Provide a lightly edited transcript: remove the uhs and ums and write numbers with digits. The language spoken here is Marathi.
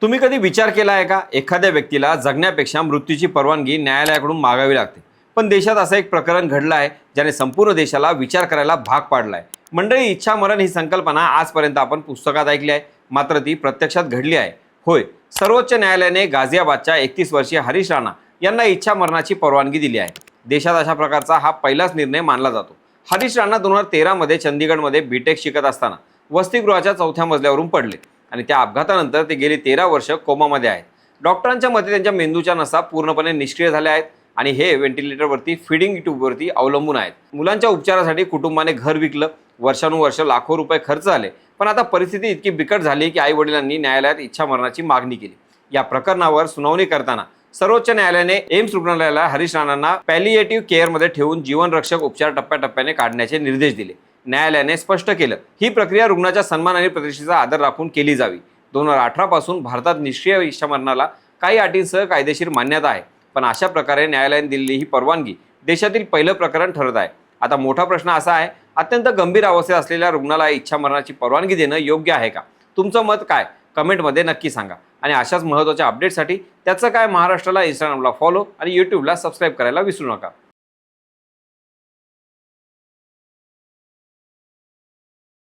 तुम्ही कधी विचार केला आहे का, एखाद्या व्यक्तीला जगण्यापेक्षा मृत्यूची परवानगी न्यायालयाकडून मागावी लागते? पण देशात असं एक प्रकरण घडलं आहे ज्याने संपूर्ण देशाला विचार करायला भाग पाडलाय. मंडळी, इच्छा मरण ही संकल्पना आजपर्यंत आपण पुस्तकात ऐकली आहे, मात्र ती प्रत्यक्षात घडली आहे. होय, सर्वोच्च न्यायालयाने गाझियाबादच्या 31 वर्षीय हरीश राणा यांना इच्छा मरणाची परवानगी दिली आहे. देशात अशा प्रकारचा हा पहिलाच निर्णय मानला जातो. हरीश राणा 2013 मध्ये चंदीगडमध्ये बीटेक शिकत असताना वसतिगृहाच्या 4थ्या मजल्यावरून पडले आणि त्या अपघातानंतर ते गेली 13 वर्ष कोमामध्ये आहेत. डॉक्टरांच्या मते त्यांच्या मेंदूच्या नसा पूर्णपणे निष्क्रिय झाल्या आहेत आणि हे व्हेंटिलेटरवरती, फीडिंग ट्यूबवरती अवलंबून आहेत. मुलांच्या उपचारासाठी कुटुंबाने घर विकलं, वर्षानुवर्ष लाखो रुपये खर्च झाले, पण आता परिस्थिती इतकी बिकट झाली की आई वडिलांनी न्यायालयात इच्छा मरणाची मागणी केली. या प्रकरणावर सुनावणी करताना सर्वोच्च न्यायालयाने एम्स रुग्णालयाला हरीश राणांना पॅलिएटिव्ह केअरमध्ये ठेवून जीवनरक्षक उपचार टप्प्याटप्प्याने काढण्याचे निर्देश दिले. न्यायालयाने स्पष्ट केलं, ही प्रक्रिया रुग्णाच्या सन्मान आणि प्रतिष्ठेचा आदर राखून केली जावी. 2018 पासून भारतात निष्क्रिय इच्छा मरणाला काही अटींसह कायदेशीर मान्यता आहे, पण अशा प्रकारे न्यायालयाने दिलेली ही परवानगी देशातील पहिलं प्रकरण ठरत आहे. आता मोठा प्रश्न असा आहे, अत्यंत गंभीर अवस्थेत असलेल्या रुग्णाला इच्छा मरणाची परवानगी देणं योग्य आहे का? तुमचं मत काय? कमेंटमध्ये नक्की सांगा. आणि अशाच महत्त्वाच्या अपडेटसाठी त्याचं काय महाराष्ट्राला इंस्टाग्रामला फॉलो आणि यूट्यूबला सबस्क्राईब करायला विसरू नका.